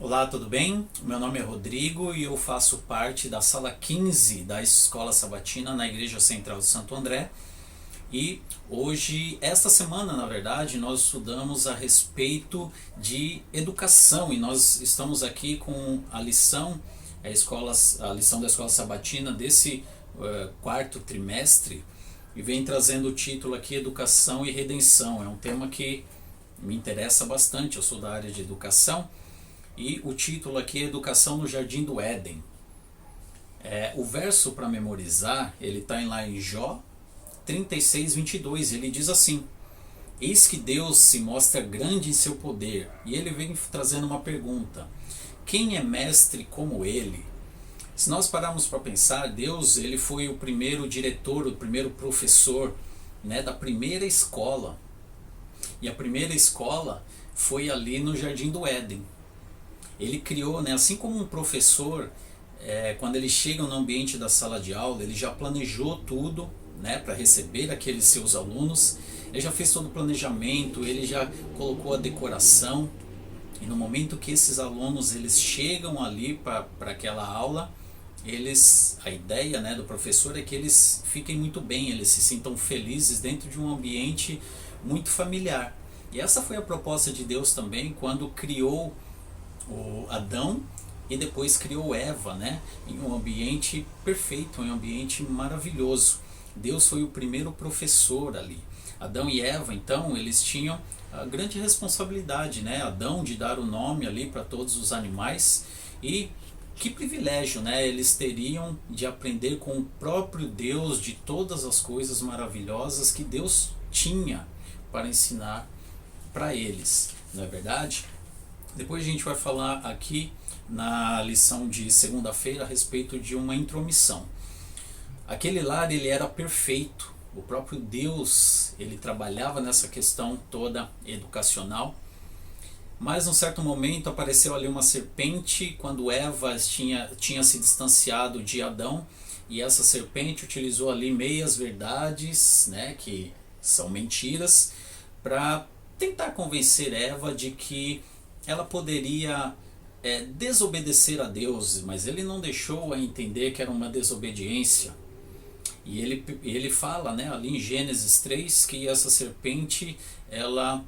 Olá, tudo bem? Meu nome é Rodrigo e eu faço parte da sala 15 da Escola Sabatina na Igreja Central de Santo André. E hoje, esta semana, na verdade, nós estudamos a respeito de educação e nós estamos aqui com a lição da Escola Sabatina desse quarto trimestre e vem trazendo o título aqui Educação e Redenção. É um tema que me interessa bastante, eu sou da área de educação. E o título aqui é Educação no Jardim do Éden. O verso para memorizar, ele está lá em Jó 36:22. Ele diz assim: Eis que Deus se mostra grande em seu poder. E ele vem trazendo uma pergunta: quem é mestre como ele? Se nós pararmos para pensar, Deus ele foi o primeiro diretor, o primeiro professor, né, da primeira escola. E a primeira escola foi ali no Jardim do Éden. Ele criou, né, assim como um professor, quando ele chega no ambiente da sala de aula, ele já planejou tudo, né, para receber aqueles seus alunos, ele já fez todo o planejamento, ele já colocou a decoração, e no momento que esses alunos eles chegam ali para aquela aula, a ideia, né, do professor é que eles fiquem muito bem, eles se sintam felizes dentro de um ambiente muito familiar. E essa foi a proposta de Deus também quando criou o Adão e depois criou Eva, né, em um ambiente perfeito, em um ambiente maravilhoso. Deus foi o primeiro professor ali. Adão e Eva, então, eles tinham a grande responsabilidade, né, Adão de dar o nome ali para todos os animais, e que privilégio, né, eles teriam de aprender com o próprio Deus de todas as coisas maravilhosas que Deus tinha para ensinar para eles, não é verdade? Depois a gente vai falar aqui na lição de segunda-feira a respeito de uma intromissão. Aquele lar ele era perfeito, o próprio Deus ele trabalhava nessa questão toda educacional, mas num certo momento apareceu ali uma serpente quando Eva tinha se distanciado de Adão, e essa serpente utilizou ali meias verdades, né, que são mentiras, para tentar convencer Eva de que ela poderia desobedecer a Deus, mas ele não deixou a entender que era uma desobediência. E ele fala, né, ali em Gênesis 3 que essa serpente ela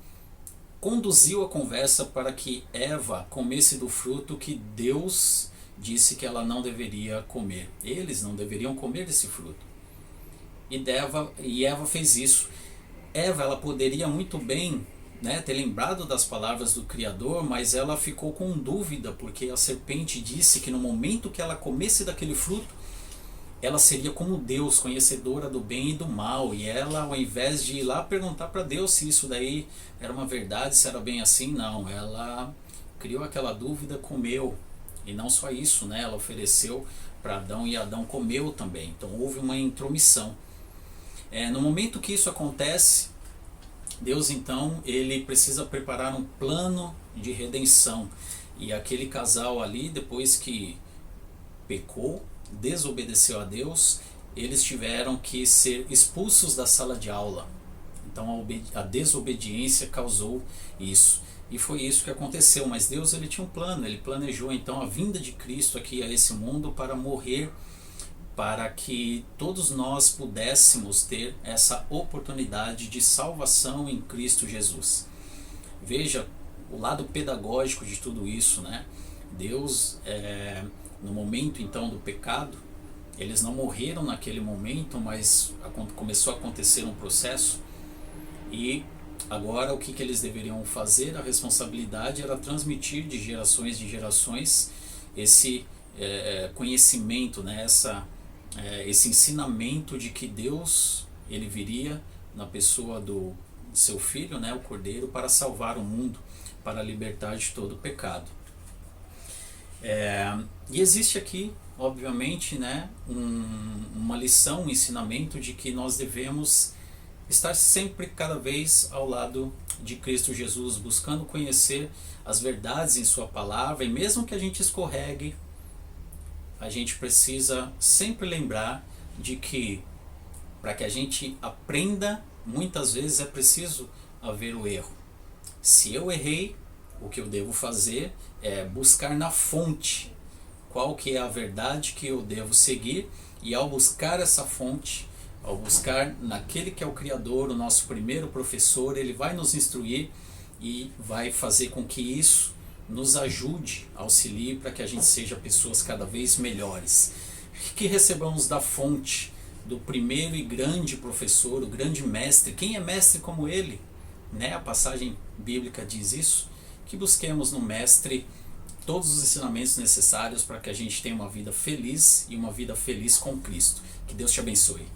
conduziu a conversa para que Eva comesse do fruto que Deus disse que ela não deveria comer. Eles não deveriam comer desse fruto. E Eva fez isso. Eva ela poderia muito bem, né, ter lembrado das palavras do Criador, mas ela ficou com dúvida porque a serpente disse que no momento que ela comesse daquele fruto, ela seria como Deus, conhecedora do bem e do mal, e ela, ao invés de ir lá perguntar para Deus se isso daí era uma verdade, se era bem assim, não, ela criou aquela dúvida, comeu, e não só isso, né, ela ofereceu para Adão e Adão comeu também, então houve uma intromissão. No momento que isso acontece, Deus então ele precisa preparar um plano de redenção, e aquele casal ali, depois que pecou, desobedeceu a Deus, eles tiveram que ser expulsos da sala de aula. Então a desobediência causou isso, e foi isso que aconteceu. Mas Deus ele tinha um plano, ele planejou então a vinda de Cristo aqui a esse mundo para morrer, para que todos nós pudéssemos ter essa oportunidade de salvação em Cristo Jesus. Veja o lado pedagógico de tudo isso, né? Deus, no momento então do pecado, eles não morreram naquele momento, mas começou a acontecer um processo, e agora o que eles deveriam fazer? A responsabilidade era transmitir de gerações esse conhecimento, né? Esse ensinamento de que Deus ele viria na pessoa do seu filho, né, o Cordeiro, para salvar o mundo, para libertar de todo o pecado. E existe aqui, obviamente, né, uma lição, um ensinamento de que nós devemos estar sempre, cada vez, ao lado de Cristo Jesus, buscando conhecer as verdades em sua palavra, e mesmo que a gente escorregue, a gente precisa sempre lembrar de que para que a gente aprenda, muitas vezes é preciso haver o erro. Se eu errei, o que eu devo fazer é buscar na fonte qual que é a verdade que eu devo seguir, e ao buscar essa fonte, ao buscar naquele que é o Criador, o nosso primeiro professor, ele vai nos instruir e vai fazer com que isso nos ajude, auxilie para que a gente seja pessoas cada vez melhores. Que recebamos da fonte do primeiro e grande professor, o grande mestre. Quem é mestre como ele? Né? A passagem bíblica diz isso. Que busquemos no mestre todos os ensinamentos necessários para que a gente tenha uma vida feliz e uma vida feliz com Cristo. Que Deus te abençoe.